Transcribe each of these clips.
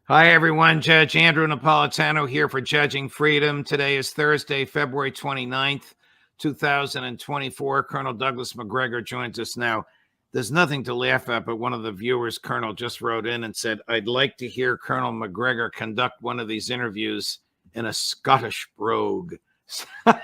Hi, everyone. Judge Andrew Napolitano here for Judging Freedom. Today is Thursday, February 29th, 2024. Colonel Douglas Macgregor joins us now. There's nothing to laugh at, but one of the viewers, Colonel, just wrote in and said, I'd like to hear Colonel Macgregor conduct one of these interviews in a Scottish brogue. He's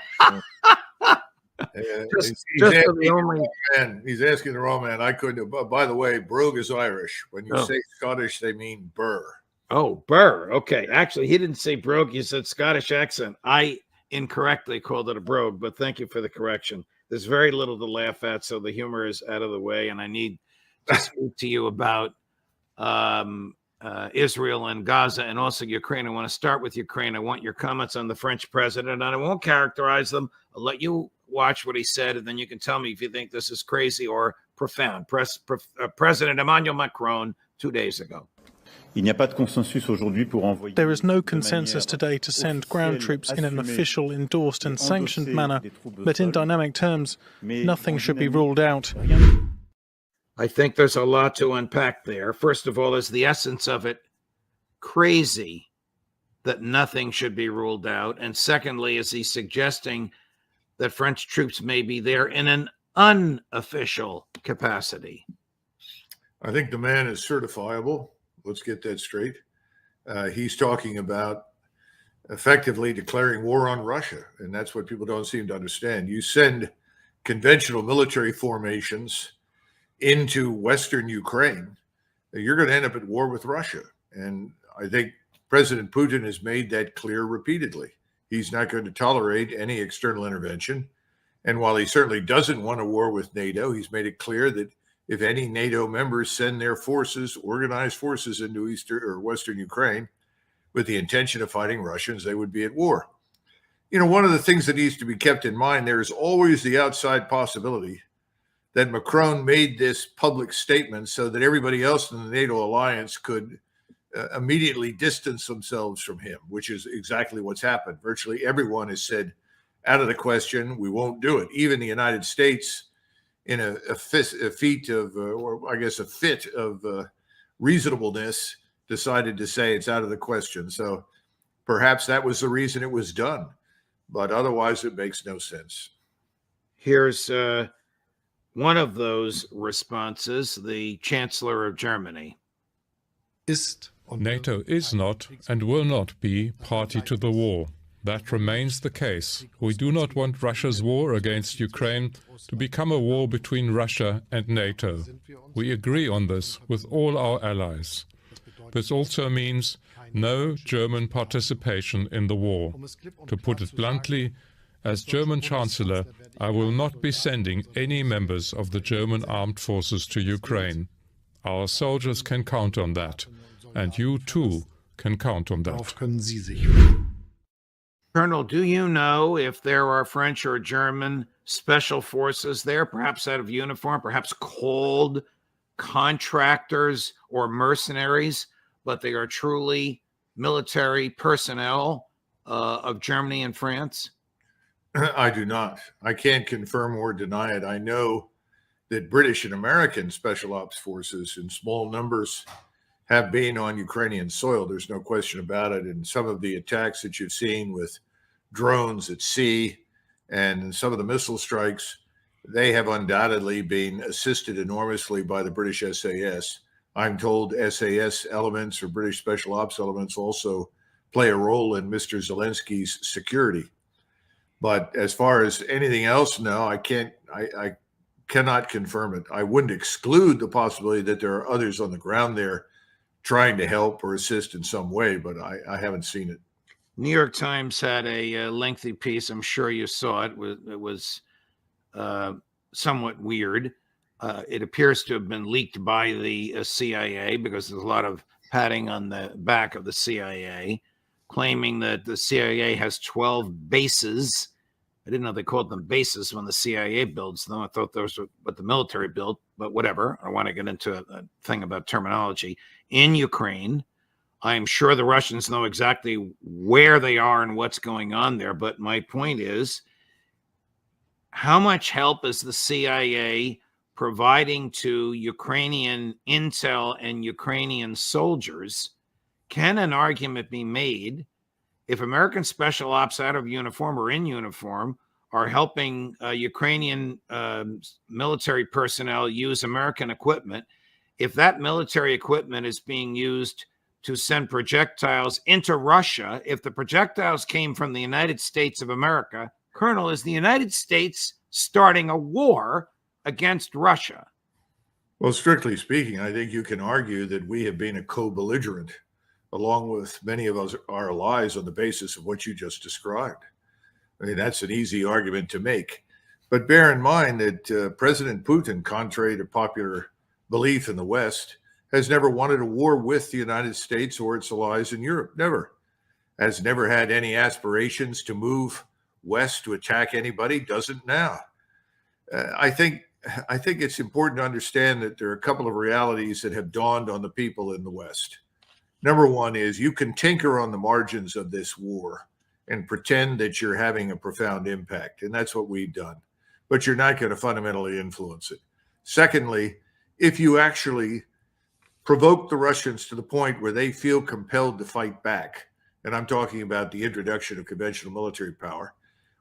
asking the wrong man. I couldn't. By the way, brogue is Irish. When you say Scottish, they mean burr. Oh, burr. Okay. Actually, he didn't say brogue. He said Scottish accent. I incorrectly called it a brogue, but thank you for the correction. There's very little to laugh at, so the humor is out of the way, and I need to speak to you about Israel and Gaza and also Ukraine. I want to start with Ukraine. I want your comments on the French president, and I won't characterize them. I'll let you watch what he said, and then you can tell me if you think this is crazy or profound. President Emmanuel Macron 2 days ago. There is no consensus today to send ground troops in an official, endorsed and sanctioned manner, but in dynamic terms, nothing should be ruled out. I think there's a lot to unpack there. First of all, is the essence of it crazy that nothing should be ruled out? And secondly, is he suggesting that French troops may be there in an unofficial capacity? I think the man is certifiable. Let's get that straight. He's talking about effectively declaring war on Russia, and that's what people don't seem to understand. You send conventional military formations into Western Ukraine, you're going to end up at war with Russia. And I think President Putin has made that clear repeatedly. He's not going to tolerate any external intervention. And while he certainly doesn't want a war with NATO, he's made it clear that if any NATO members send their forces, organized forces into Eastern or Western Ukraine with the intention of fighting Russians, they would be at war. You know, one of the things that needs to be kept in mind, there is always the outside possibility that Macron made this public statement so that everybody else in the NATO alliance could immediately distance themselves from him, which is exactly what's happened. Virtually everyone has said, out of the question, we won't do it. Even the United States, in a fit of reasonableness, decided to say it's out of the question. So perhaps that was the reason it was done, but otherwise it makes no sense. Here's one of those responses, the Chancellor of Germany. NATO is not and will not be party to the war. That remains the case. We do not want Russia's war against Ukraine to become a war between Russia and NATO. We agree on this with all our allies. This also means no German participation in the war. To put it bluntly, as German Chancellor, I will not be sending any members of the German armed forces to Ukraine. Our soldiers can count on that, and you too can count on that. Colonel, do you know if there are French or German special forces there, perhaps out of uniform, perhaps called contractors or mercenaries, but they are truly military personnel of Germany and France? I do not. I can't confirm or deny it. I know that British and American special ops forces in small numbers have been on Ukrainian soil. There's no question about it. And some of the attacks that you've seen with drones at sea and some of the missile strikes, they have undoubtedly been assisted enormously by the British SAS. I'm told SAS elements or British special ops elements also play a role in Mr. Zelensky's security. But as far as anything else, no, I cannot confirm it. I wouldn't exclude the possibility that there are others on the ground there trying to help or assist in some way, but I haven't seen it. New York Times had a lengthy piece. I'm sure you saw it. It was somewhat weird. It appears to have been leaked by the CIA because there's a lot of patting on the back of the CIA, claiming that the CIA has 12 bases. I didn't know they called them bases when the CIA builds them. I thought those were what the military built, but whatever. I want to get into a thing about terminology. In Ukraine, I'm sure the Russians know exactly where they are and what's going on there. But my point is, how much help is the CIA providing to Ukrainian intel and Ukrainian soldiers can an argument be made if American special ops out of uniform or in uniform are helping Ukrainian military personnel use American equipment, if that military equipment is being used to send projectiles into Russia, if the projectiles came from the United States of America, Colonel, is the United States starting a war against Russia? Well, strictly speaking, I think you can argue that we have been a co-belligerent along with many of us, our allies, on the basis of what you just described. I mean, that's an easy argument to make. But bear in mind that President Putin, contrary to popular belief in the West, has never wanted a war with the United States or its allies in Europe. Never. Has never had any aspirations to move west to attack anybody. Doesn't now. I think it's important to understand that there are a couple of realities that have dawned on the people in the West. Number one is you can tinker on the margins of this war and pretend that you're having a profound impact. And that's what we've done. But you're not going to fundamentally influence it. Secondly, if you actually provoke the Russians to the point where they feel compelled to fight back, and I'm talking about the introduction of conventional military power,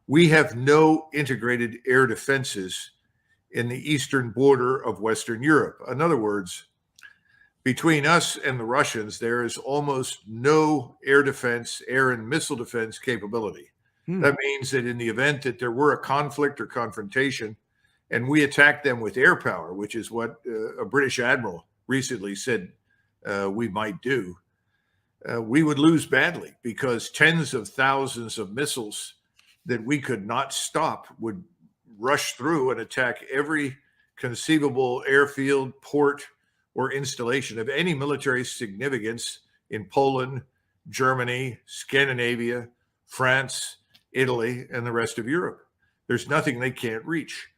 we have no integrated air defenses in the eastern border of Western Europe. In other words, between us and the Russians, there is almost no air defense, air and missile defense capability. That means that in the event that there were a conflict or confrontation and we attacked them with air power, which is what a British admiral recently said we might do, we would lose badly because tens of thousands of missiles that we could not stop would rush through and attack every conceivable airfield, port, or installation of any military significance in Poland, Germany, Scandinavia, France, Italy, and the rest of Europe. There's nothing they can't reach.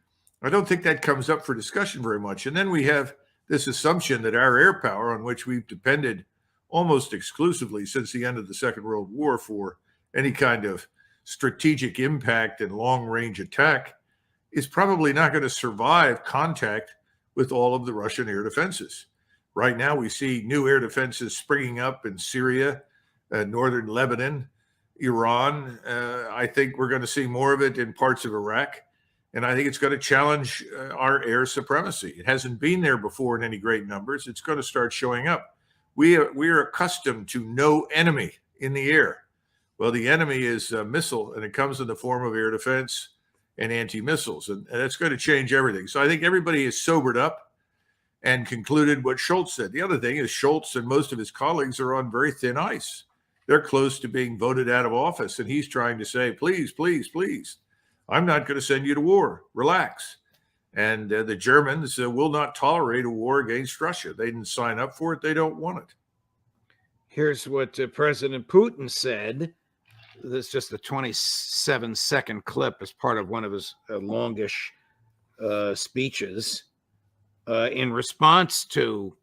I don't think that comes up for discussion very much. And then we have this assumption that our air power, on which we've depended almost exclusively since the end of the Second World War for any kind of strategic impact and long-range attack, is probably not going to survive contact with all of the Russian air defenses. Right now, we see new air defenses springing up in Syria, northern Lebanon, Iran. I think we're going to see more of it in parts of Iraq. And I think it's going to challenge our air supremacy. It hasn't been there before in any great numbers. It's going to start showing up. We are accustomed to no enemy in the air. Well, the enemy is a missile, and it comes in the form of air defense and anti-missiles. And that's going to change everything. So I think everybody is sobered up and concluded what Schultz said. The other thing is Schultz and most of his colleagues are on very thin ice. They're close to being voted out of office. And he's trying to say, please, please, please, I'm not going to send you to war. Relax. And the Germans will not tolerate a war against Russia. They didn't sign up for it. They don't want it. Here's what President Putin said. This is just a 27-second clip as part of one of his longish speeches in response to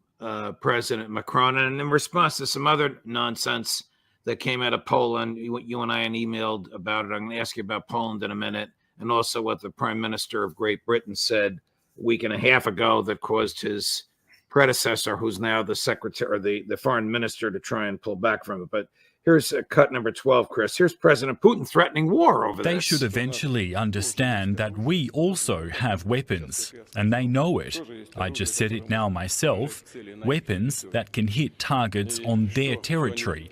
President Macron and in response to some other nonsense that came out of Poland. You and I emailed about it. I'm going to ask you about Poland in a minute, and also what the Prime Minister of Great Britain said a week and a half ago that caused his predecessor, who's now the secretary or the foreign minister, to try and pull back from it. But here's cut number 12, Chris. Here's President Putin threatening war over this. They should eventually understand that we also have weapons, and they know it. I just said it now myself. Weapons that can hit targets on their territory.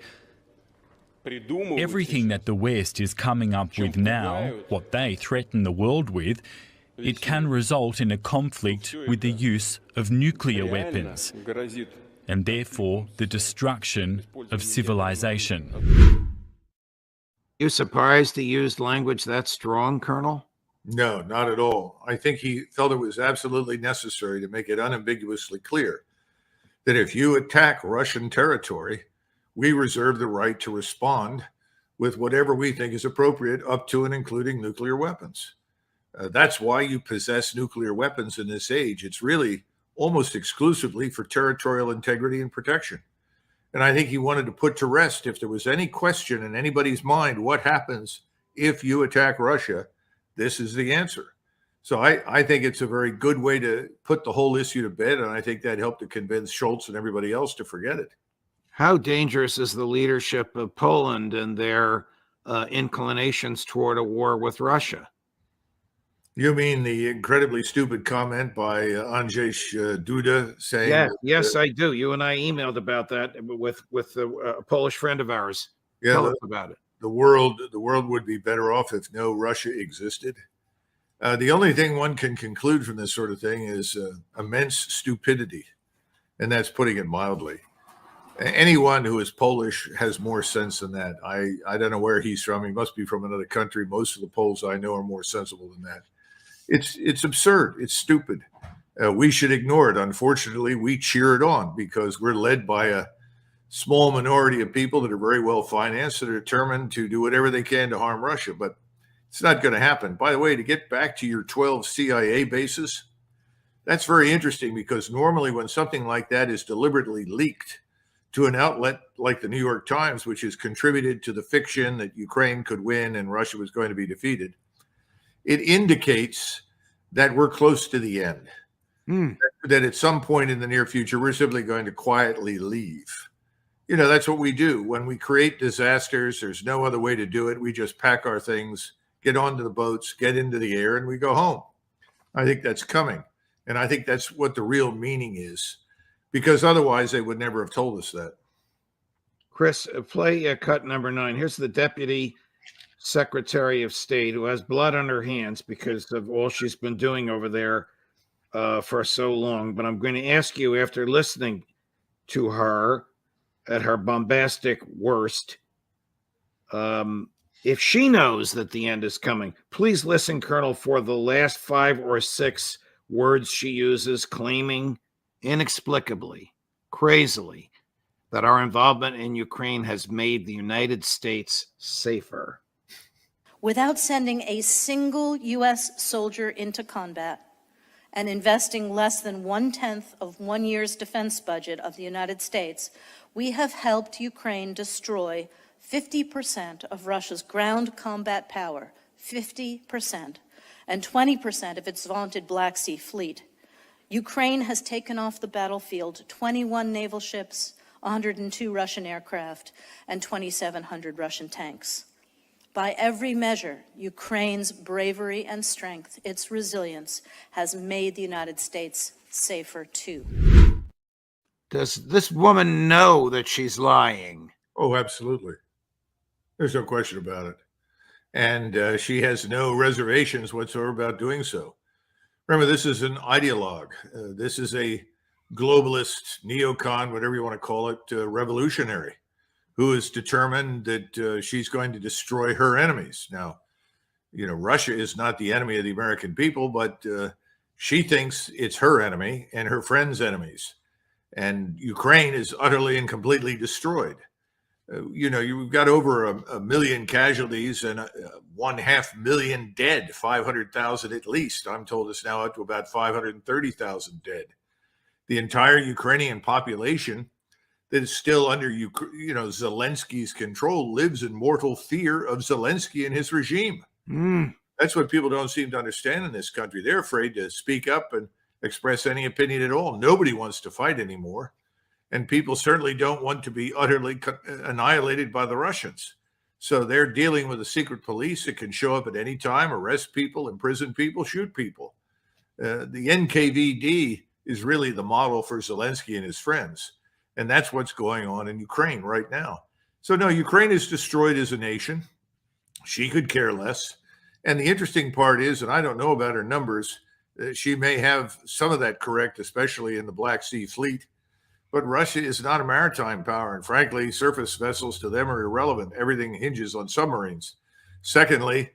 Everything that the West is coming up with now, what they threaten the world with, it can result in a conflict with the use of nuclear weapons, and therefore the destruction of civilization. You surprised he used language that strong, Colonel? No, not at all. I think he felt it was absolutely necessary to make it unambiguously clear that if you attack Russian territory, we reserve the right to respond with whatever we think is appropriate, up to and including nuclear weapons. That's why you possess nuclear weapons in this age. It's really almost exclusively for territorial integrity and protection. And I think he wanted to put to rest, if there was any question in anybody's mind, what happens if you attack Russia, this is the answer. So I think it's a very good way to put the whole issue to bed, and I think that helped to convince Schultz and everybody else to forget it. How dangerous is the leadership of Poland and their inclinations toward a war with Russia? You mean the incredibly stupid comment by Andrzej Duda saying Yes, I do. You and I emailed about that with a Polish friend of ours. yeah, Tell us about it. the world would be better off if no Russia existed. The only thing one can conclude from this sort of thing is immense stupidity, and that's putting it mildly. Anyone who is Polish has more sense than that. I don't know where he's from. He must be from another country. Most of the Poles I know are more sensible than that. It's absurd. It's stupid. We should ignore it. Unfortunately, we cheer it on because we're led by a small minority of people that are very well financed that are determined to do whatever they can to harm Russia. But it's not going to happen. By the way, to get back to your 12 CIA bases, that's very interesting because normally when something like that is deliberately leaked to an outlet like the New York Times, which has contributed to the fiction that Ukraine could win and Russia was going to be defeated, it indicates that we're close to the end. That at some point in the near future, we're simply going to quietly leave. You know, that's what we do. When we create disasters, there's no other way to do it. We just pack our things, get onto the boats, get into the air, and we go home. I think that's coming. And I think that's what the real meaning is, because otherwise they would never have told us that. Chris, play cut number 9. Here's the Deputy Secretary of State who has blood on her hands because of all she's been doing over there for so long. But I'm going to ask you, after listening to her at her bombastic worst, if she knows that the end is coming. Please listen, Colonel, for the last 5 or 6 words she uses, claiming inexplicably, crazily, that our involvement in Ukraine has made the United States safer. Without sending a single U.S. soldier into combat and investing less than 1/10 of 1 year's defense budget of the United States, we have helped Ukraine destroy 50% of Russia's ground combat power, 50%, and 20% of its vaunted Black Sea fleet. Ukraine has taken off the battlefield 21 naval ships, 102 Russian aircraft, and 2,700 Russian tanks. By every measure, Ukraine's bravery and strength, its resilience, has made the United States safer too. Does this woman know that she's lying? Oh, absolutely. There's no question about it. And she has no reservations whatsoever about doing so. Remember, this is an ideologue. This is a globalist, neocon, whatever you want to call it, revolutionary, who is determined that she's going to destroy her enemies. Now, you know, Russia is not the enemy of the American people, but she thinks it's her enemy and her friends' enemies. And Ukraine is utterly and completely destroyed. You know, you've got over a million casualties and 500,000 dead, 500,000 at least. I'm told it's now up to about 530,000 dead. The entire Ukrainian population that is still under, Zelensky's control lives in mortal fear of Zelensky and his regime. That's what people don't seem to understand in this country. They're afraid to speak up and express any opinion at all. Nobody wants to fight anymore. And people certainly don't want to be utterly annihilated by the Russians. So they're dealing with a secret police that can show up at any time, arrest people, imprison people, shoot people. The NKVD is really the model for Zelensky and his friends. And that's what's going on in Ukraine right now. So no, Ukraine is destroyed as a nation. She could care less. And the interesting part is, and I don't know about her numbers, she may have some of that correct, especially in the Black Sea Fleet. But Russia is not a maritime power. And frankly, surface vessels to them are irrelevant. Everything hinges on submarines. Secondly,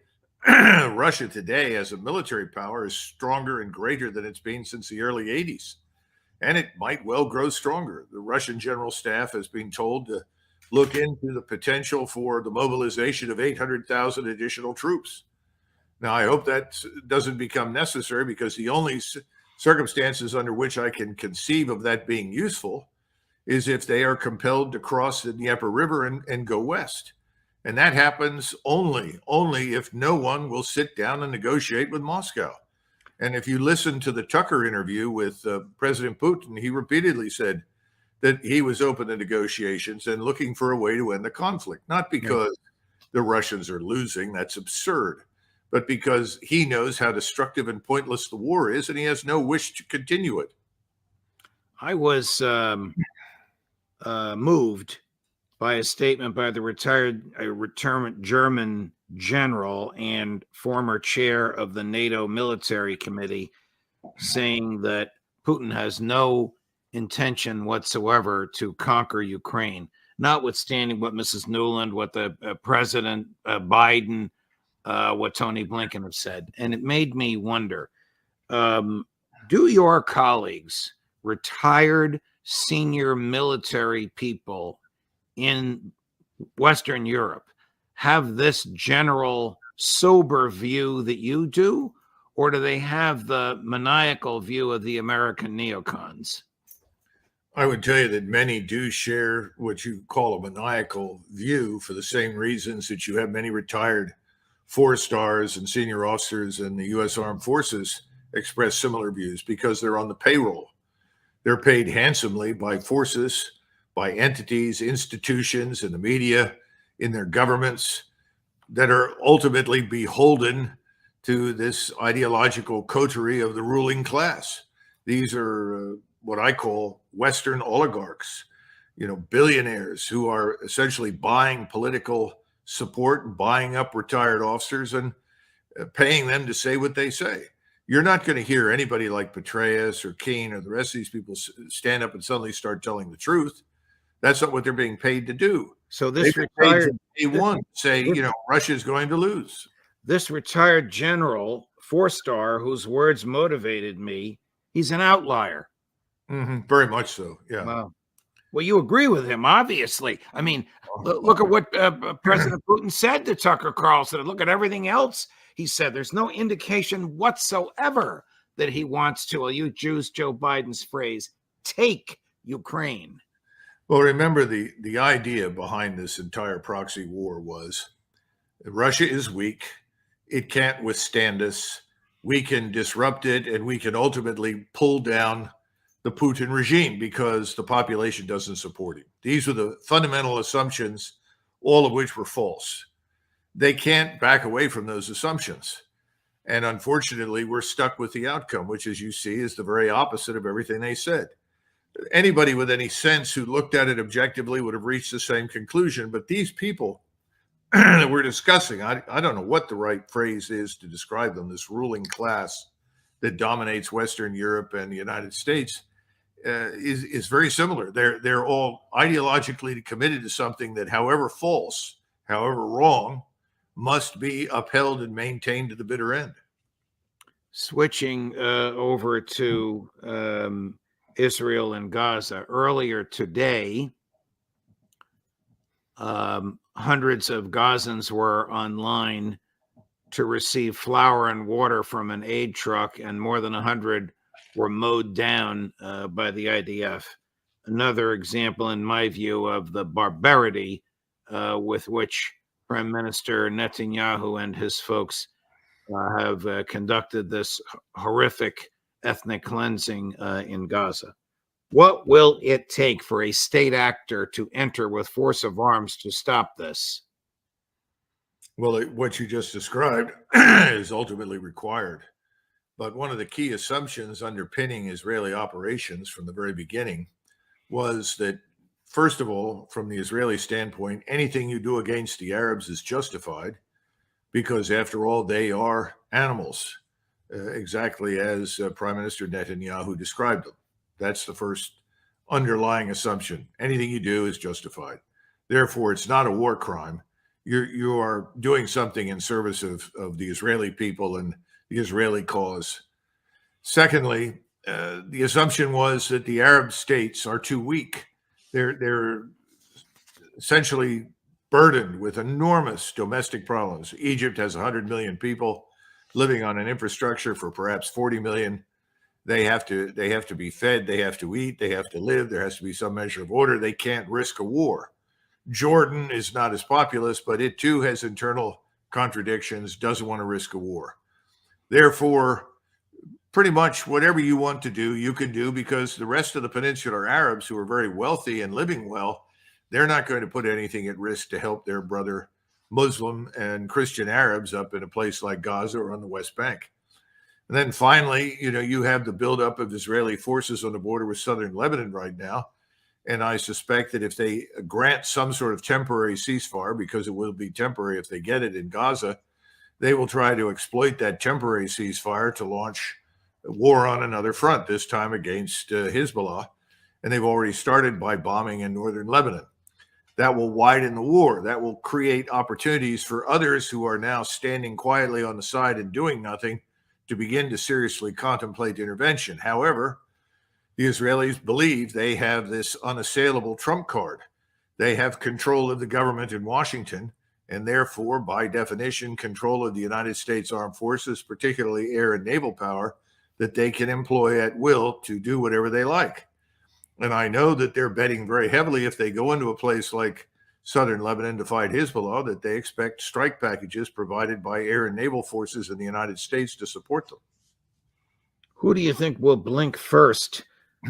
Russia today as a military power is stronger and greater than it's been since the early 80s. And it might well grow stronger. The Russian General Staff has been told to look into the potential for the mobilization of 800,000 additional troops. Now, I hope that doesn't become necessary, because the only circumstances under which I can conceive of that being useful is if they are compelled to cross the Dnieper River and go west. And that happens only if no one will sit down and negotiate with Moscow. And if you listen to the Tucker interview with President Putin, he repeatedly said, that he was open to negotiations and looking for a way to end the conflict, not because the Russians are losing, that's absurd, but because he knows how destructive and pointless the war is, and he has no wish to continue it. I was moved by a statement by the retirement German general and former chair of the NATO Military Committee, saying that Putin has no intention whatsoever to conquer Ukraine, notwithstanding what Mrs. Newland, what the President Biden, what Tony Blinken have said. And it made me wonder, do your colleagues, retired senior military people in Western Europe, have this general sober view that you do, or do they have the maniacal view of the American neocons? I would tell you that many do share what you call a maniacal view for the same reasons that you have many retired 4-stars and senior officers in the U.S. Armed Forces express similar views, because they're on the payroll. They're paid handsomely by forces, by entities, institutions, in the media, in their governments, that are ultimately beholden to this ideological coterie of the ruling class. These are what I call Western oligarchs, billionaires who are essentially buying political support and buying up retired officers and paying them to say what they say. You're not going to hear anybody like Petraeus or Keane or the rest of these people stand up and suddenly start telling the truth. That's not what they're being paid to do. So this retired A1 say, Russia is going to lose. This retired general, 4-star, whose words motivated me, he's an outlier. Mm-hmm. Very much so. Yeah. Wow. Well, you agree with him, obviously. I mean, look at what President Putin said to Tucker Carlson, and look at everything else he said. There's no indication whatsoever that he wants to, I'll use Joe Biden's phrase, take Ukraine. Well, remember, the idea behind this entire proxy war was that Russia is weak. It can't withstand us. We can disrupt it, and we can ultimately pull down the Putin regime because the population doesn't support him. These were the fundamental assumptions, all of which were false. They can't back away from those assumptions. And unfortunately, we're stuck with the outcome, which, as you see, is the very opposite of everything they said. Anybody with any sense who looked at it objectively would have reached the same conclusion. But these people that we're discussing, I don't know what the right phrase is to describe them, this ruling class that dominates Western Europe and the United States, is very similar. They're all ideologically committed to something that, however false, however wrong, must be upheld and maintained to the bitter end. Switching over to Israel and Gaza. Earlier today, hundreds of Gazans were online to receive flour and water from an aid truck, and more than 100 were mowed down by the IDF. Another example, in my view, of the barbarity with which Prime Minister Netanyahu and his folks have conducted this horrific ethnic cleansing in Gaza. What will it take for a state actor to enter with force of arms to stop this? Well, what you just described is ultimately required. But one of the key assumptions underpinning Israeli operations from the very beginning was that, first of all, from the Israeli standpoint, anything you do against the Arabs is justified because, after all, they are animals, exactly as Prime Minister Netanyahu described them. That's the first underlying assumption. Anything you do is justified. Therefore, it's not a war crime. You are doing something in service of the Israeli people and the Israeli cause. Secondly, the assumption was that the Arab states are too weak. They're essentially burdened with enormous domestic problems. Egypt has 100 million people living on an infrastructure for perhaps 40 million. They have to be fed, they have to eat, they have to live, there has to be some measure of order. They can't risk a war. Jordan is not as populous, but it too has internal contradictions, doesn't want to risk a war. Therefore, pretty much whatever you want to do, you can do, because the rest of the peninsular Arabs who are very wealthy and living well, they're not going to put anything at risk to help their brother Muslim and Christian Arabs up in a place like Gaza or on the West Bank. And then finally, you have the buildup of Israeli forces on the border with southern Lebanon right now. And I suspect that if they grant some sort of temporary ceasefire, because it will be temporary if they get it in Gaza, they will try to exploit that temporary ceasefire to launch a war on another front, this time against Hezbollah. And they've already started by bombing in northern Lebanon. That will widen the war. That will create opportunities for others who are now standing quietly on the side and doing nothing to begin to seriously contemplate intervention. However, the Israelis believe they have this unassailable trump card. They have control of the government in Washington, and therefore, by definition, control of the United States Armed Forces, particularly air and naval power, that they can employ at will to do whatever they like. And I know that they're betting very heavily, if they go into a place like southern Lebanon to fight Hezbollah, that they expect strike packages provided by air and naval forces in the United States to support them. Who do you think will blink first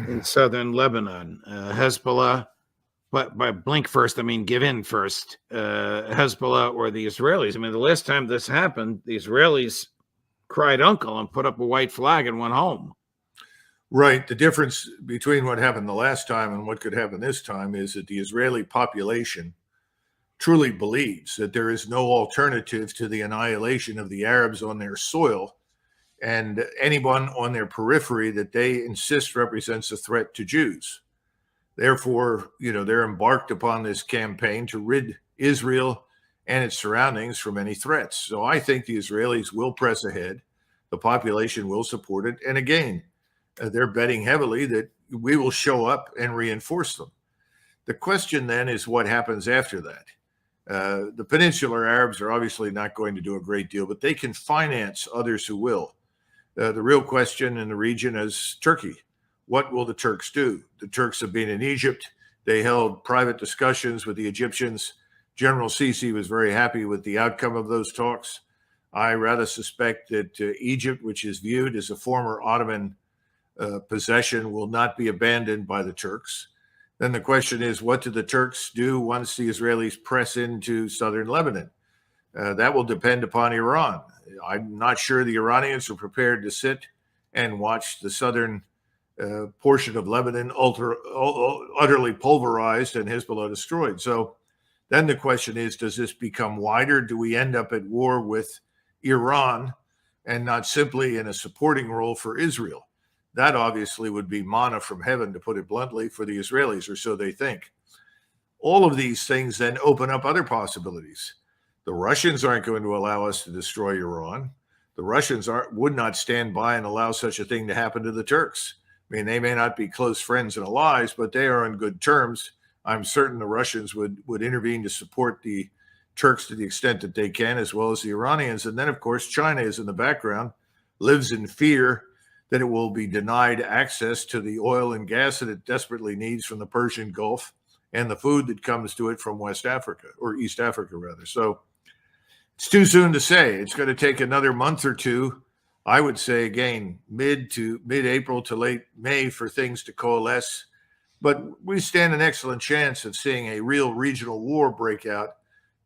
in southern Lebanon? Hezbollah, but by blink first, I mean give in first. Hezbollah or the Israelis? I mean, the last time this happened, the Israelis cried uncle and put up a white flag and went home. Right. The difference between what happened the last time and what could happen this time is that the Israeli population truly believes that there is no alternative to the annihilation of the Arabs on their soil, and anyone on their periphery that they insist represents a threat to Jews. Therefore, they're embarked upon this campaign to rid Israel and its surroundings from any threats. So I think the Israelis will press ahead. The population will support it. And again, they're betting heavily that we will show up and reinforce them. The question then is what happens after that. The peninsular Arabs are obviously not going to do a great deal, but they can finance others who will. The real question in the region is Turkey. What will the Turks do? The Turks have been in Egypt. They held private discussions with the Egyptians. General Sisi was very happy with the outcome of those talks. I rather suspect that Egypt, which is viewed as a former Ottoman possession, will not be abandoned by the Turks. Then the question is, what do the Turks do once the Israelis press into southern Lebanon? That will depend upon Iran. I'm not sure the Iranians are prepared to sit and watch the southern portion of Lebanon utterly pulverized and Hezbollah destroyed. So then the question is, does this become wider? Do we end up at war with Iran and not simply in a supporting role for Israel? That obviously would be manna from heaven, to put it bluntly, for the Israelis, or so they think. All of these things then open up other possibilities. The Russians aren't going to allow us to destroy Iran. The Russians would not stand by and allow such a thing to happen to the Turks. I mean, they may not be close friends and allies, but they are on good terms. I'm certain the Russians would intervene to support the Turks to the extent that they can, as well as the Iranians. And then, of course, China is in the background, lives in fear that it will be denied access to the oil and gas that it desperately needs from the Persian Gulf, and the food that comes to it from West Africa, or East Africa, rather. So it's too soon to say. It's going to take another month or two. I would say, again, mid-April to late May for things to coalesce. But we stand an excellent chance of seeing a real regional war break out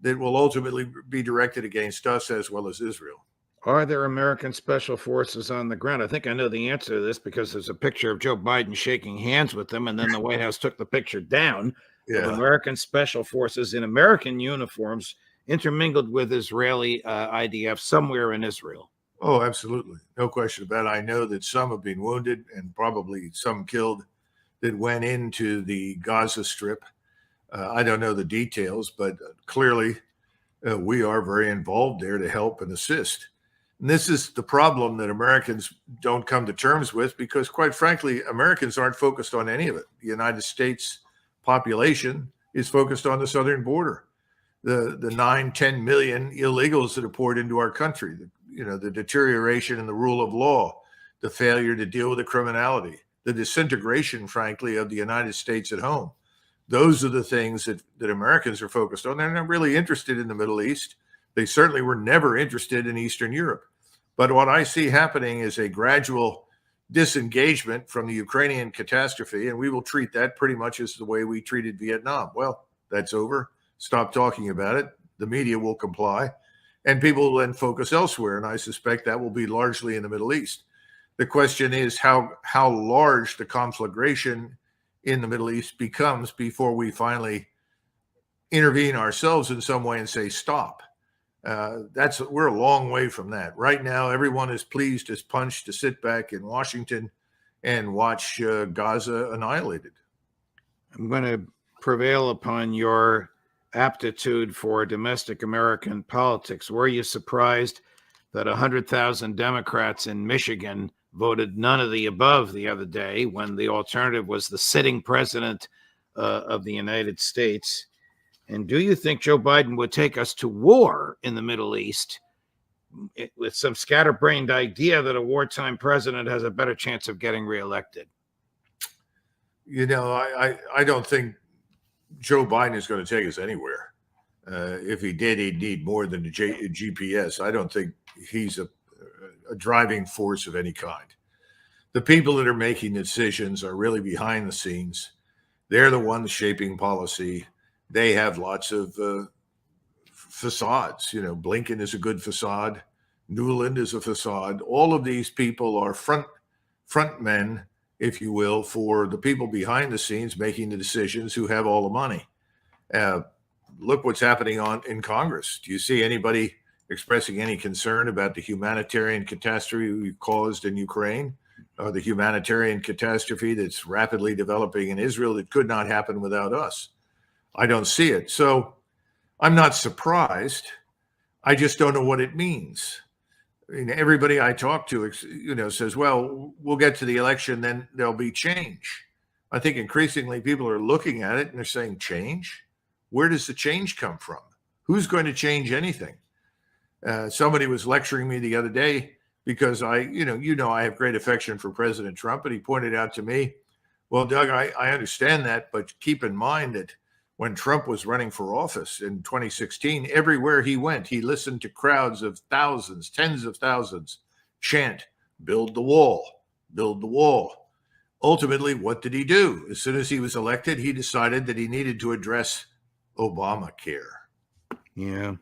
that will ultimately be directed against us as well as Israel. Are there American special forces on the ground? I think I know the answer to this, because there's a picture of Joe Biden shaking hands with them, and then the White House took the picture down of American special forces in American uniforms intermingled with Israeli IDF somewhere in Israel. Oh, absolutely. No question about it. I know that some have been wounded and probably some killed that went into the Gaza Strip. I don't know the details, but clearly we are very involved there to help and assist. And this is the problem that Americans don't come to terms with, because, quite frankly, Americans aren't focused on any of it. The United States population is focused on the southern border, the 9-10 million illegals that are poured into our country, the deterioration in the rule of law, the failure to deal with the criminality, the disintegration, frankly, of the United States at home. Those are the things that Americans are focused on. They're not really interested in the Middle East. They certainly were never interested in Eastern Europe. But what I see happening is a gradual disengagement from the Ukrainian catastrophe, and we will treat that pretty much as the way we treated Vietnam. Well, that's over. Stop talking about it. The media will comply, and people will then focus elsewhere, and I suspect that will be largely in the Middle East. The question is how large the conflagration in the Middle East becomes before we finally intervene ourselves in some way and say stop. We're a long way from that. Right now, everyone is pleased as punch to sit back in Washington and watch Gaza annihilated. I'm going to prevail upon your aptitude for domestic American politics. Were you surprised that 100,000 Democrats in Michigan voted none of the above the other day when the alternative was the sitting president of the United States? And do you think Joe Biden would take us to war in the Middle East with some scatterbrained idea that a wartime president has a better chance of getting reelected? You know, I don't think Joe Biden is going to take us anywhere. If he did, he'd need more than a GPS. I don't think he's a driving force of any kind. The people that are making decisions are really behind the scenes. They're the ones shaping policy. They have lots of facades. You know, Blinken is a good facade. Newland is a facade. All of these people are front men, if you will, for the people behind the scenes making the decisions who have all the money. Look what's happening in Congress. Do you see anybody expressing any concern about the humanitarian catastrophe we've caused in Ukraine, or the humanitarian catastrophe that's rapidly developing in Israel that could not happen without us? I don't see it. So I'm not surprised. I just don't know what it means. I mean, everybody I talk to, says, well, we'll get to the election, then there'll be change. I think increasingly people are looking at it and they're saying, change? Where does the change come from? Who's going to change anything? Somebody was lecturing me the other day because I have great affection for President Trump, and he pointed out to me, well, Doug, I understand that, but keep in mind that when Trump was running for office in 2016, everywhere he went, he listened to crowds of thousands, tens of thousands chant, build the wall, build the wall. Ultimately, what did he do? As soon as he was elected, he decided that he needed to address Obamacare. Yeah.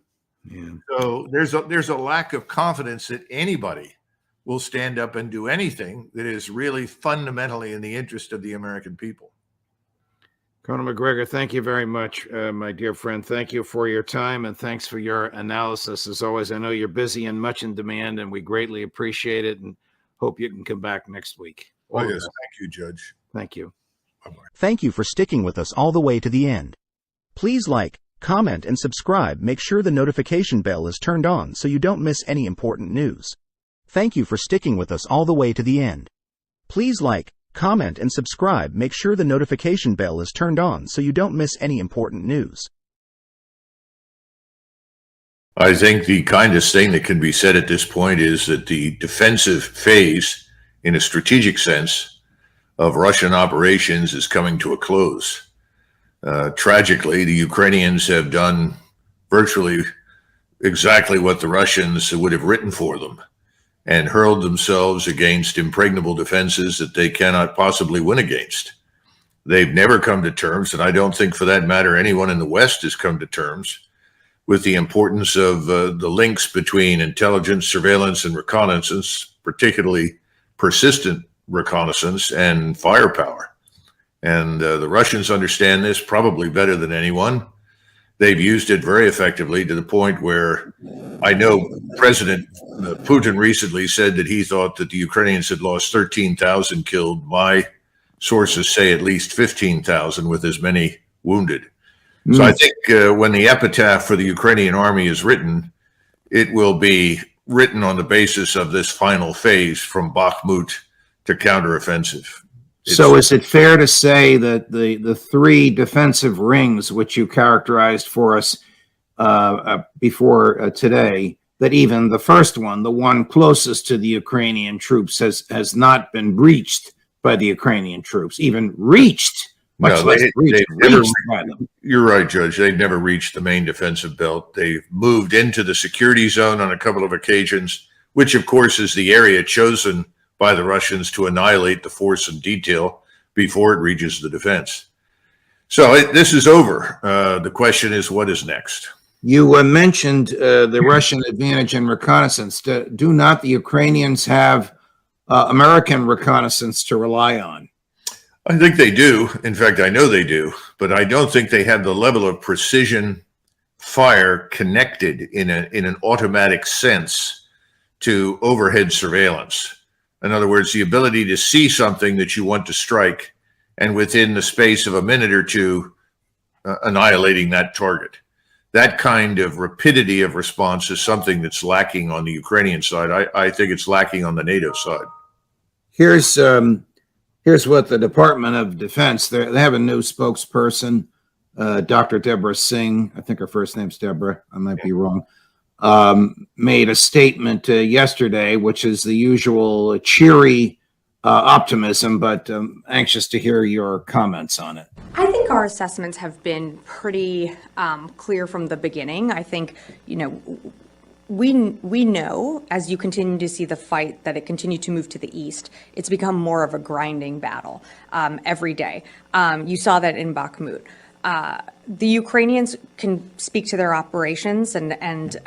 So there's a lack of confidence that anybody will stand up and do anything that is really fundamentally in the interest of the American people. Colonel Macgregor, thank you very much, my dear friend. Thank you for your time, and thanks for your analysis. As always, I know you're busy and much in demand, and we greatly appreciate it and hope you can come back next week. Oh, yes. Thank you, Judge. Thank you. Bye-bye. Thank you for sticking with us all the way to the end. Please like, comment, and subscribe. Make sure the notification bell is turned on so you don't miss any important news. Thank you for sticking with us all the way to the end. Please like, comment, and subscribe. Make sure the notification bell is turned on so you don't miss any important news. I think the kindest thing that can be said at this point is that the defensive phase, in a strategic sense, of Russian operations is coming to a close. Tragically, the Ukrainians have done virtually exactly what the Russians would have written for them, and hurled themselves against impregnable defenses that they cannot possibly win against. They've never come to terms, and I don't think for that matter anyone in the West has come to terms with the importance of the links between intelligence, surveillance, and reconnaissance, particularly persistent reconnaissance and firepower. And the Russians understand this probably better than anyone. They've used it very effectively to the point where I know President Putin recently said that he thought that the Ukrainians had lost 13,000 killed. My sources say at least 15,000 with as many wounded. So I think when the epitaph for the Ukrainian army is written, it will be written on the basis of this final phase from Bakhmut to counteroffensive. So is it fair to say that the three defensive rings, which you characterized for us before today, that even the first one, the one closest to the Ukrainian troops, has not been breached by the Ukrainian troops, even reached, much less reached by them? You're right, Judge. They never reached the main defensive belt. They moved into the security zone on a couple of occasions, which, of course, is the area chosen by the Russians to annihilate the force in detail before it reaches the defense. So this is over. The question is, what is next? You mentioned the Russian advantage in reconnaissance. Do not the Ukrainians have American reconnaissance to rely on? I think they do. In fact, I know they do, but I don't think they have the level of precision fire connected in an automatic sense to overhead surveillance. In other words, the ability to see something that you want to strike and within the space of a minute or two, annihilating that target. That kind of rapidity of response is something that's lacking on the Ukrainian side. I think it's lacking on the NATO side. Here's what the Department of Defense, they have a new spokesperson, Dr. Deborah Singh, I think her first name's Deborah, I might be wrong, made a statement yesterday, which is the usual cheery optimism, but anxious to hear your comments on it. I think our assessments have been pretty clear from the beginning. I think, we know, as you continue to see the fight, that it continued to move to the east. It's become more of a grinding battle every day. You saw that in Bakhmut. The Ukrainians can speak to their operations and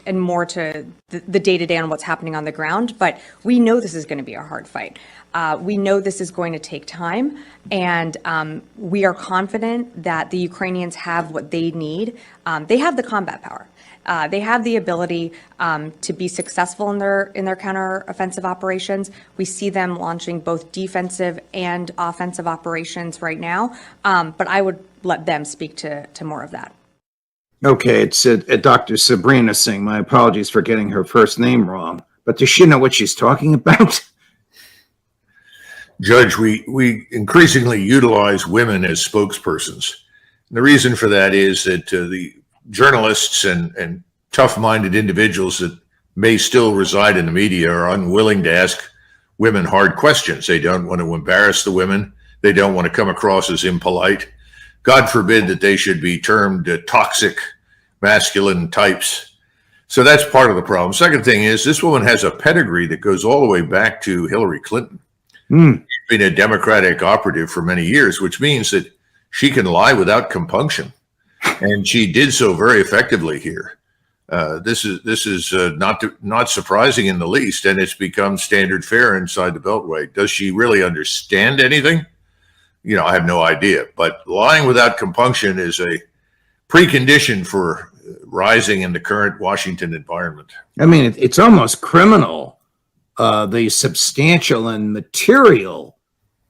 more to the day-to-day on what's happening on the ground, but we know this is going to be a hard fight. We know this is going to take time, and we are confident that the Ukrainians have what they need. They have the combat power. They have the ability to be successful in their counteroffensive operations. We see them launching both defensive and offensive operations right now, but I would let them speak to more of that. Okay, it's Dr. Sabrina Singh. My apologies for getting her first name wrong, but does she know what she's talking about? Judge, we increasingly utilize women as spokespersons. And the reason for that is that the journalists and tough-minded individuals that may still reside in the media are unwilling to ask women hard questions. They don't want to embarrass the women. They don't want to come across as impolite. God forbid that they should be termed toxic masculine types. So that's part of the problem. Second thing is, this woman has a pedigree that goes all the way back to Hillary Clinton. She's been a Democratic operative for many years, which means that she can lie without compunction. And she did so very effectively here. This is not surprising in the least, and it's become standard fare inside the Beltway. Does she really understand anything? I have no idea. But lying without compunction is a precondition for rising in the current Washington environment. I mean, it's almost criminal, the substantial and material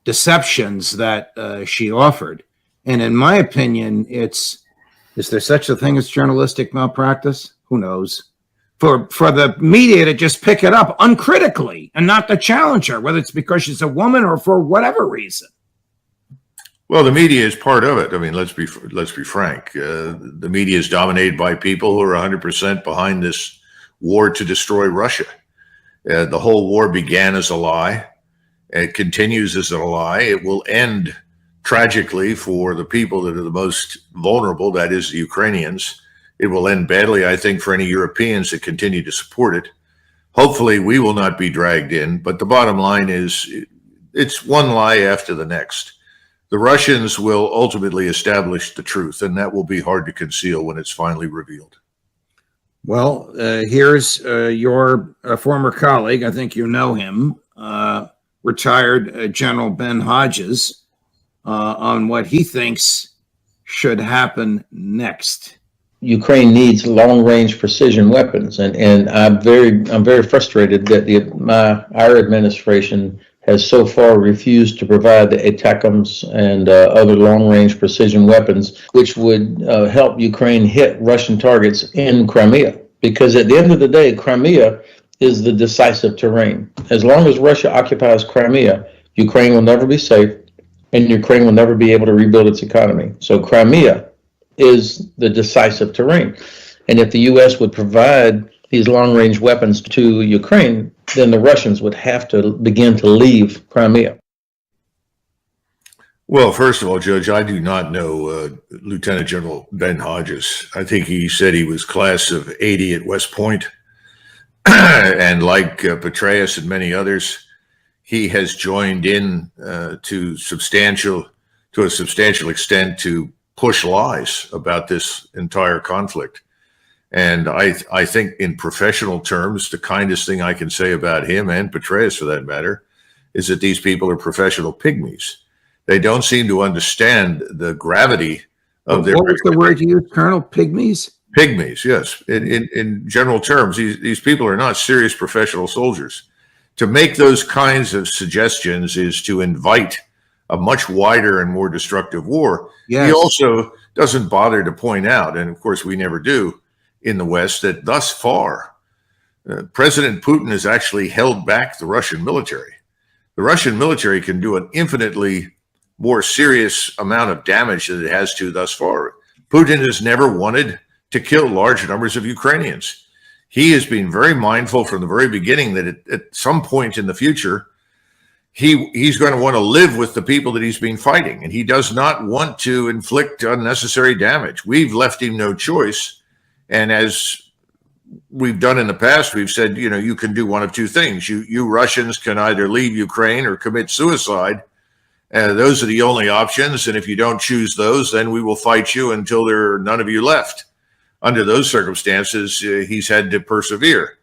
deceptions that she offered. And in my opinion, is there such a thing as journalistic malpractice? Who knows? For the media to just pick it up uncritically and not to challenge her, whether it's because she's a woman or for whatever reason. Well, the media is part of it. I mean, let's be frank. The media is dominated by people who are 100% behind this war to destroy Russia. The whole war began as a lie. It continues as a lie. It will end tragically for the people that are the most vulnerable, that is the Ukrainians. It will end badly, I think, for any Europeans that continue to support it. Hopefully, we will not be dragged in. But the bottom line is, it's one lie after the next. The Russians will ultimately establish the truth, and that will be hard to conceal when it's finally revealed. Well, here's your former colleague, I think you know him, retired General Ben Hodges, on what he thinks should happen next. Ukraine needs long-range precision weapons, and I'm very frustrated that our administration has so far refused to provide the ATACMS and other long-range precision weapons, which would help Ukraine hit Russian targets in Crimea. Because at the end of the day, Crimea is the decisive terrain. As long as Russia occupies Crimea, Ukraine will never be safe, and Ukraine will never be able to rebuild its economy. So Crimea is the decisive terrain. And if the U.S. would provide these long-range weapons to Ukraine, then the Russians would have to begin to leave Crimea. Well, first of all, Judge, I do not know Lieutenant General Ben Hodges. I think he said he was class of 80 at West Point. And like Petraeus and many others, he has joined in to a substantial extent to push lies about this entire conflict. And I think in professional terms, the kindest thing I can say about him, and Petraeus for that matter, is that these people are professional pygmies. They don't seem to understand the gravity of their... What was the word you used, Colonel? Pygmies? Pygmies, yes. In general terms, these people are not serious professional soldiers. To make those kinds of suggestions is to invite a much wider and more destructive war. Yes. He also doesn't bother to point out, and of course we never do in the West, that thus far, President Putin has actually held back the Russian military. The Russian military can do an infinitely more serious amount of damage than it has to thus far. Putin has never wanted to kill large numbers of Ukrainians. He has been very mindful from the very beginning that at some point in the future, he's going to want to live with the people that he's been fighting, and he does not want to inflict unnecessary damage. We've left him no choice, and as we've done in the past, we've said, you know, you can do one of two things. You Russians can either leave Ukraine or commit suicide. Those are the only options, and if you don't choose those, then we will fight you until there are none of you left. Under those circumstances, he's had to persevere,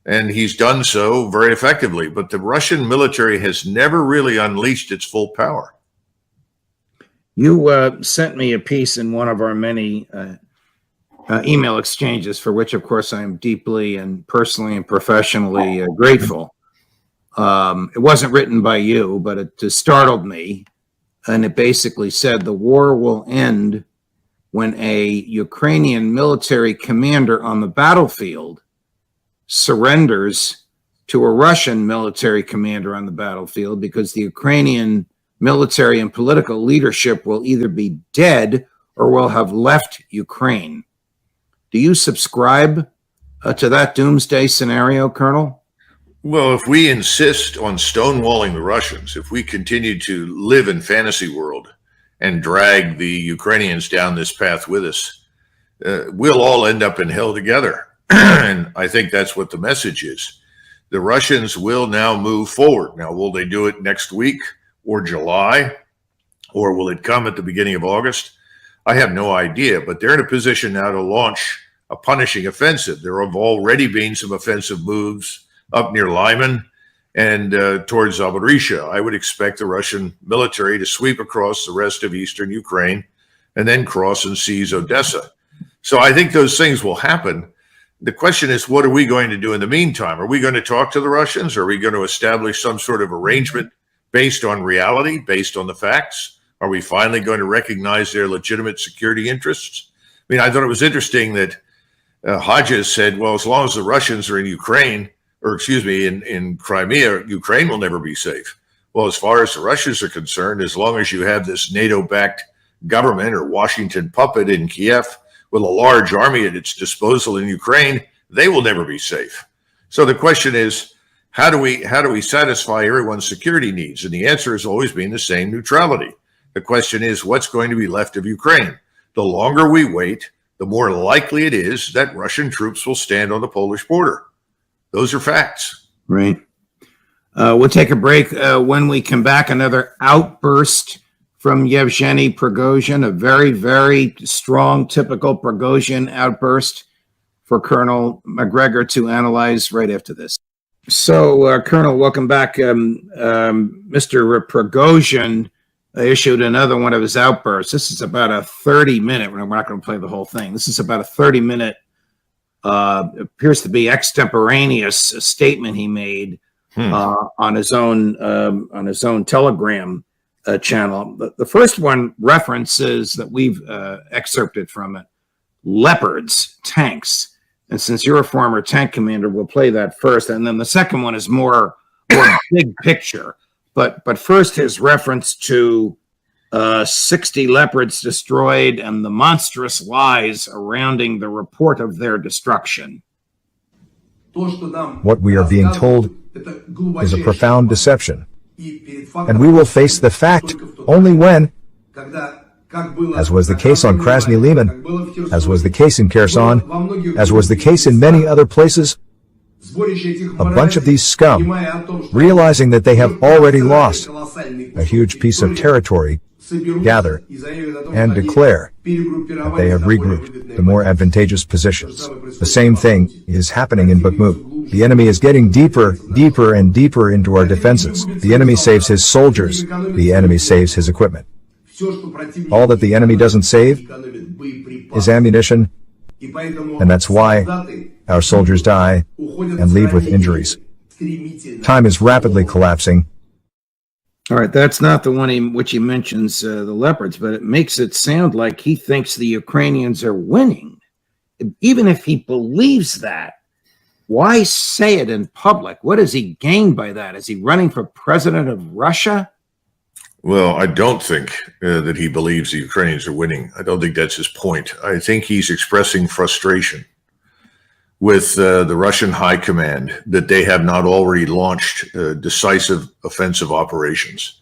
and he's done so very effectively. But the Russian military has never really unleashed its full power. You sent me a piece in one of our many email exchanges, for which, of course, I am deeply and personally and professionally grateful. It wasn't written by you, but it startled me. And it basically said the war will end when a Ukrainian military commander on the battlefield surrenders to a Russian military commander on the battlefield, because the Ukrainian military and political leadership will either be dead or will have left Ukraine. Do you subscribe to that doomsday scenario, Colonel? Well, if we insist on stonewalling the Russians, if we continue to live in fantasy world and drag the Ukrainians down this path with us, we'll all end up in hell together. And I think that's what the message is. The Russians will now move forward. Now, will they do it next week or July, or will it come at the beginning of August? I have no idea, but they're in a position now to launch a punishing offensive. There have already been some offensive moves up near Lyman and towards Zaporizhzhia. I would expect the Russian military to sweep across the rest of eastern Ukraine and then cross and seize Odessa. So I think those things will happen. The question is, what are we going to do in the meantime? Are we going to talk to the Russians? Are we going to establish some sort of arrangement based on reality, based on the facts? Are we finally going to recognize their legitimate security interests? I mean, I thought it was interesting that Hodges said, well, as long as the Russians are in Ukraine, or excuse me, in Crimea, Ukraine will never be safe. Well, as far as the Russians are concerned, as long as you have this NATO-backed government or Washington puppet in Kiev with a large army at its disposal in Ukraine, they will never be safe. So the question is, how do we satisfy everyone's security needs? And the answer has always been the same: neutrality. The question is, what's going to be left of Ukraine? The longer we wait, the more likely it is that Russian troops will stand on the Polish border. Those are facts. Right. We'll take a break. When we come back, another outburst from Yevgeny Prigozhin, a very, very strong, typical Prigozhin outburst for Colonel Macgregor to analyze right after this. So, Colonel, welcome back. Mr. Prigozhin issued another one of his outbursts. This is about a 30-minute, we're not going to play the whole thing. This is about a 30-minute, appears to be extemporaneous statement he made on his own Telegram channel. The first one references that we've excerpted from it, Leopards, tanks. And since you're a former tank commander, we'll play that first. And then the second one is more big picture. But first, his reference to 60 Leopards destroyed and the monstrous lies surrounding the report of their destruction. What we are being told is a profound deception. And we will face the fact only when, as was the case on Krasny Liman, as was the case in Kherson, as was the case in many other places, A bunch of these scum, realizing that they have already lost a huge piece of territory, gather and declare that they have regrouped the more advantageous positions. The same thing is happening in Bakhmut. The enemy is getting deeper, deeper and deeper into our defenses. The enemy saves his soldiers. The enemy saves his equipment. All that the enemy doesn't save is ammunition, and that's why our soldiers die and leave with injuries. Time is rapidly collapsing. All right, that's not the one which he mentions the leopards, but it makes it sound like he thinks the Ukrainians are winning. Even if he believes that, why say it in public? What does he gain by that? Is he running for president of Russia? Well, I don't think that he believes the Ukrainians are winning. I don't think that's his point. I think he's expressing frustration with the Russian high command that they have not already launched decisive offensive operations.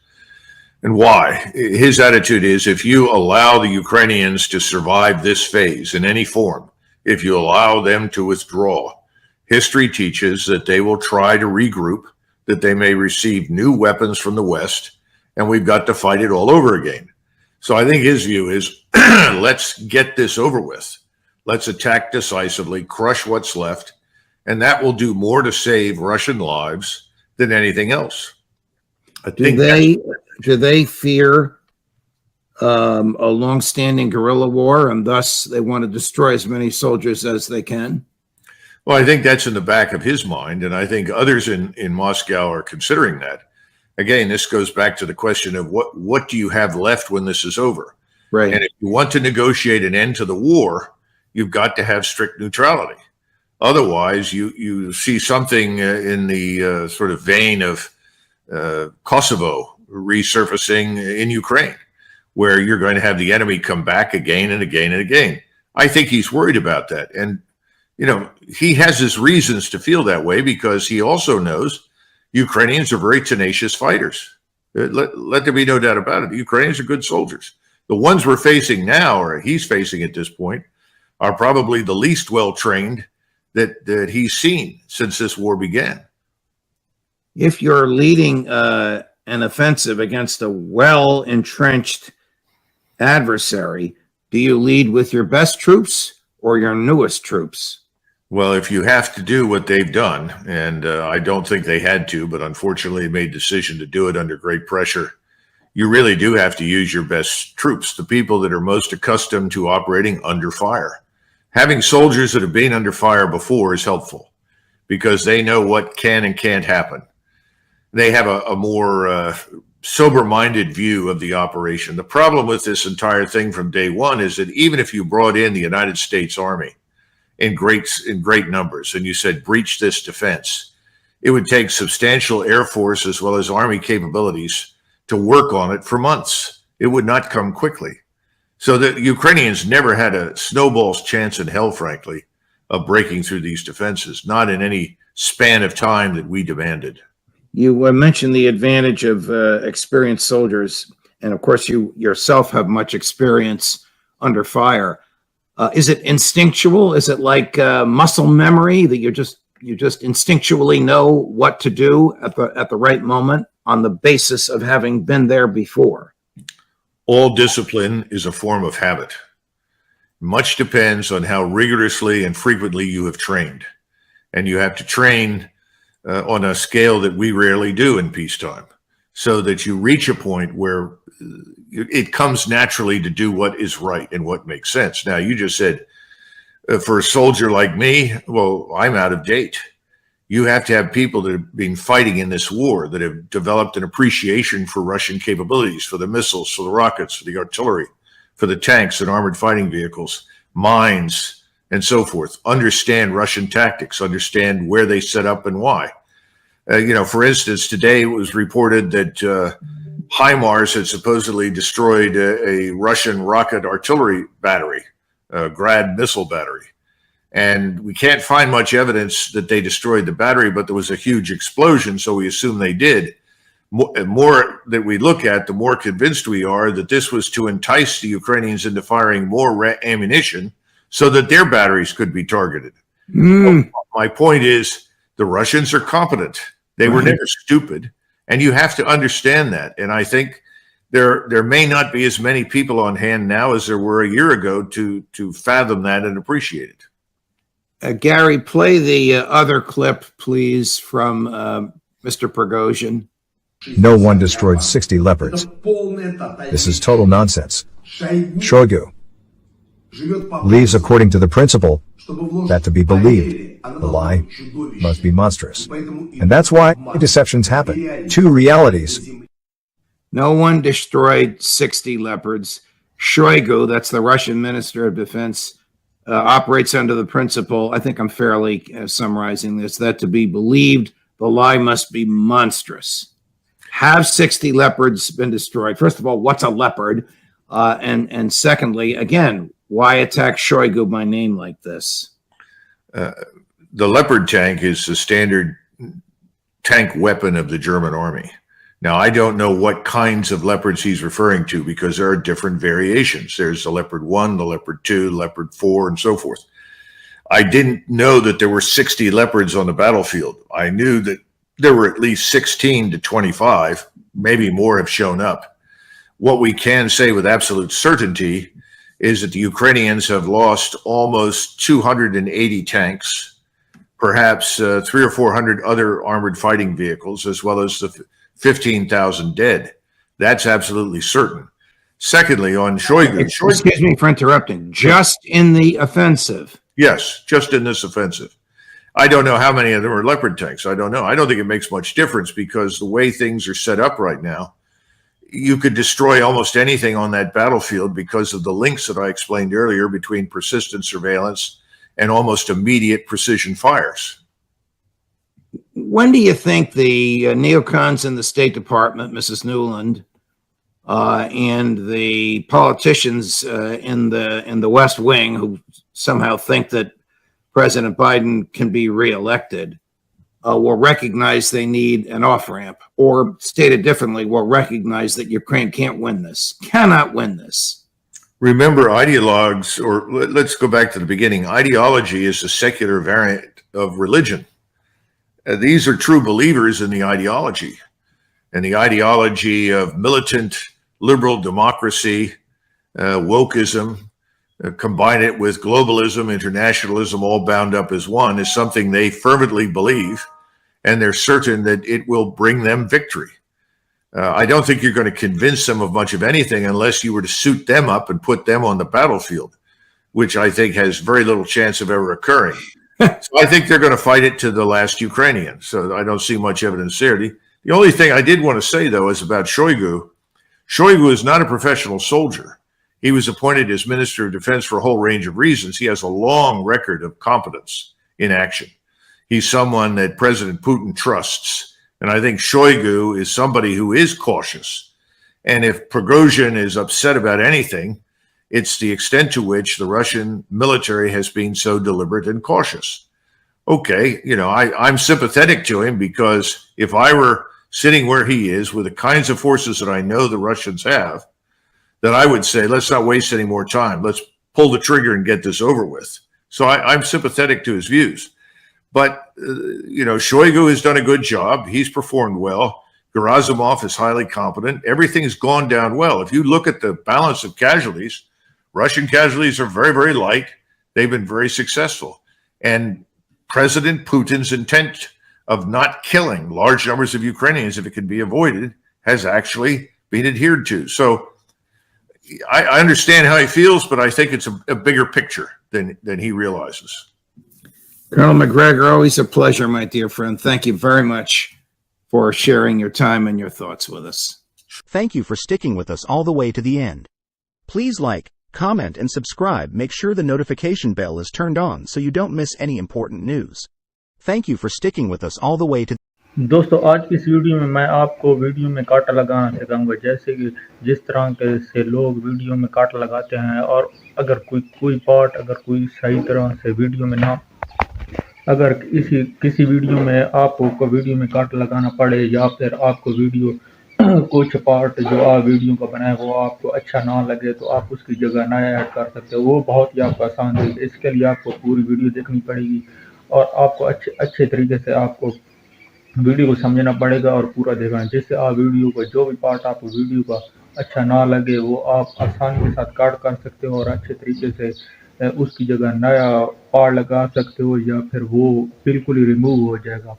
And why? His attitude is, if you allow the Ukrainians to survive this phase in any form, if you allow them to withdraw, history teaches that they will try to regroup, that they may receive new weapons from the West, and we've got to fight it all over again. So I think his view is, let's get this over with. Let's attack decisively, crush what's left, and that will do more to save Russian lives than anything else. Do they fear a long-standing guerrilla war, and thus they want to destroy as many soldiers as they can? Well, I think that's in the back of his mind, and I think others in Moscow are considering that. Again, this goes back to the question of what do you have left when this is over? Right. And if you want to negotiate an end to the war, you've got to have strict neutrality. Otherwise, you see something in the sort of vein of Kosovo resurfacing in Ukraine, where you're going to have the enemy come back again and again and again. I think he's worried about that. And, you know, he has his reasons to feel that way because he also knows Ukrainians are very tenacious fighters. Let there be no doubt about it. The Ukrainians are good soldiers. The ones we're facing now, or he's facing at this point, are probably the least well-trained that he's seen since this war began. If you're leading an offensive against a well-entrenched adversary, do you lead with your best troops or your newest troops? Well, if you have to do what they've done, and I don't think they had to, but unfortunately made a decision to do it under great pressure, you really do have to use your best troops, the people that are most accustomed to operating under fire. Having soldiers that have been under fire before is helpful because they know what can and can't happen. They have a more sober-minded view of the operation. The problem with this entire thing from day one is that even if you brought in the United States Army in great numbers and you said breach this defense, it would take substantial Air Force as well as Army capabilities to work on it for months. It would not come quickly. So the Ukrainians never had a snowball's chance in hell, frankly, of breaking through these defenses, not in any span of time that we demanded. You mentioned the advantage of experienced soldiers, and of course you yourself have much experience under fire. Is it instinctual? Is it like muscle memory that you just instinctually know what to do at the right moment on the basis of having been there before? All discipline is a form of habit. Much depends on how rigorously and frequently you have trained. And you have to train on a scale that we rarely do in peacetime, so that you reach a point where it comes naturally to do what is right and what makes sense. Now, you just said, for a soldier like me, well, I'm out of date. You have to have people that have been fighting in this war, that have developed an appreciation for Russian capabilities, for the missiles, for the rockets, for the artillery, for the tanks and armored fighting vehicles, mines, and so forth. Understand Russian tactics, understand where they set up and why. For instance, today it was reported that HIMARS had supposedly destroyed a Russian rocket artillery battery, Grad missile battery. And we can't find much evidence that they destroyed the battery, but there was a huge explosion, so we assume they did. More that we look at, the more convinced we are that this was to entice the Ukrainians into firing more ammunition so that their batteries could be targeted. My point is, The Russians are competent. They were never stupid. And you have to understand that. And I think there may not be as many people on hand now as there were a year ago to fathom that and appreciate it. Gary, play the other clip, please, from Mr. Prigozhin. No one destroyed 60 leopards. This is total nonsense. Shoigu leaves according to the principle that to be believed, the lie must be monstrous. And that's why deceptions happen. Two realities. No one destroyed 60 leopards. Shoigu, that's the Russian Minister of Defense, operates under the principle, I think I'm fairly summarizing this, that to be believed, the lie must be monstrous. Have 60 leopards been destroyed? First of all, what's a leopard? And secondly, again, why attack Shoigu by name like this? The Leopard tank is the standard tank weapon of the German army. Now, I don't know what kinds of leopards he's referring to because there are different variations. There's the Leopard 1, the Leopard 2, Leopard 4, and so forth. I didn't know that there were 60 leopards on the battlefield. I knew that there were at least 16 to 25, maybe more have shown up. What we can say with absolute certainty is that the Ukrainians have lost almost 280 tanks, perhaps 300 or 400 other armored fighting vehicles, as well as the 15,000 dead. That's absolutely certain. Secondly, on Shoigu. Excuse me for interrupting. Just in the offensive. Yes, just in this offensive. I don't know how many of them are Leopard tanks. I don't know. I don't think it makes much difference because the way things are set up right now, you could destroy almost anything on that battlefield because of the links that I explained earlier between persistent surveillance and almost immediate precision fires. When do you think the neocons in the State Department, Mrs. Newland, and the politicians in the West Wing who somehow think that President Biden can be reelected will recognize they need an off-ramp, or stated differently, will recognize that Ukraine can't win this, cannot win this? Remember, ideologues, or let's go back to the beginning. Ideology is a secular variant of religion. These are true believers in the ideology, and the ideology of militant liberal democracy, wokeism, combine it with globalism, internationalism, all bound up as one, is something they fervently believe, and they're certain that it will bring them victory. I don't think you're going to convince them of much of anything unless you were to suit them up and put them on the battlefield, which I think has very little chance of ever occurring. So I think they're going to fight it to the last Ukrainian. So I don't see much evidence there. The only thing I did want to say, though, is about Shoigu. Shoigu is not a professional soldier. He was appointed as Minister of Defense for a whole range of reasons. He has a long record of competence in action. He's someone that President Putin trusts. And I think Shoigu is somebody who is cautious. And if Prigozhin is upset about anything, it's the extent to which the Russian military has been so deliberate and cautious. Okay, I'm sympathetic to him because if I were sitting where he is with the kinds of forces that I know the Russians have, then I would say, let's not waste any more time. Let's pull the trigger and get this over with. So I'm sympathetic to his views. But, Shoigu has done a good job. He's performed well. Gerasimov is highly competent. Everything's gone down well. If you look at the balance of casualties, Russian casualties are very, very light. They've been very successful. And President Putin's intent of not killing large numbers of Ukrainians, if it can be avoided, has actually been adhered to. So I understand how he feels, but I think it's a bigger picture than he realizes. Colonel Macgregor, always a pleasure, my dear friend. Thank you very much for sharing your time and your thoughts with us. Thank you for sticking with us all the way to the end. Please like, comment, and subscribe. Make sure the notification bell is turned on so you don't miss any important news. Thank you for sticking with us all the way to दोस्तों आज की इस video में मैं आपको video में कांटा लगाना सिखाऊंगा, जैसे कि जिस तरह के से लोग वीडियो में कांटा लगाते हैं, और अगर कोई पार्ट अगर कोई सही तरह से वीडियो में ना, अगर किसी वीडियो में आपको वीडियो में कांटा लगाना पड़े, या फिर आपको वीडियो कुछ पार्ट जो आप वीडियो का बनाए वो आपको अच्छा ना लगे, तो आप उसकी जगह नया ऐड कर सकते हो। वो बहुत ही आपको आसान है। इसके लिए आपको पूरी वीडियो देखनी पड़ेगी और आपको अच्छे तरीके से आपको वीडियो को समझना पड़ेगा और पूरा देखना, जिससे आप वीडियो को जो भी पार्ट आपको वीडियो का अच्छा ना लगे वो आप आसानी के साथ काट कर सकते हो और अच्छे तरीके से उसकी जगह नया पार्ट लगा सकते हो या फिर वो बिल्कुल ही रिमूव हो जाएगा।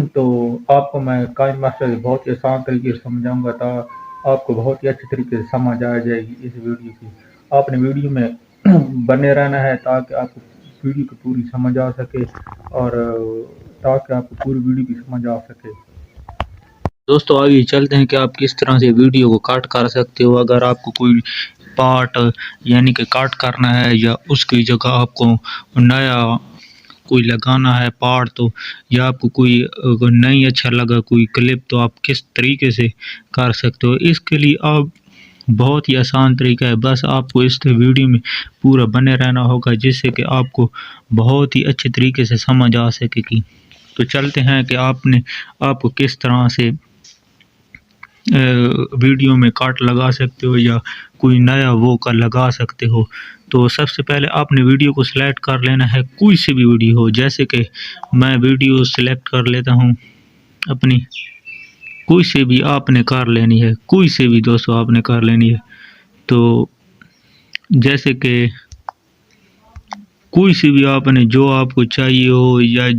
तो आपको मैं काइन मास्टर बहुत ही आसान तरीके से समझाऊंगा था, आपको बहुत ही अच्छे तरीके से समझ आ जाएगी इस वीडियो की। आपने वीडियो में बने रहना है ताकि आपको वीडियो की पूरी समझ आ सके और ताकि आपको पूरी वीडियो की समझ आ सके। दोस्तों आगे चलते हैं कि आप किस तरह से वीडियो को काट कर सकते हो। अगर आपको कोई पार्ट यानी कि काट करना है या उसकी जगह आपको नया कोई लगाना है पार्ट, तो या आपको कोई अगर नहीं अच्छा लगा कोई क्लिप, तो आप किस तरीके से कर सकते हो। इसके लिए आप बहुत ही आसान तरीका है, बस आपको इस वीडियो में पूरा बने रहना होगा जिससे कि आपको बहुत ही अच्छे तरीके से समझ आ सकेगी। तो चलते हैं कि आपको किस तरह से वीडियो में काट लगा सकते हो या कोई नया वो का लगा सकते हो। तो सबसे पहले आपने वीडियो को सिलेक्ट कर लेना है, कोई सी भी वीडियो हो, जैसे कि मैं वीडियो सिलेक्ट कर लेता हूँ अपनी, कोई से भी आपने कर लेनी है, कोई से भी दोस्तों आपने कर लेनी है। तो जैसे कि कोई सी भी आपने जो आपको चाहिए हो या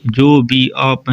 जो भी आप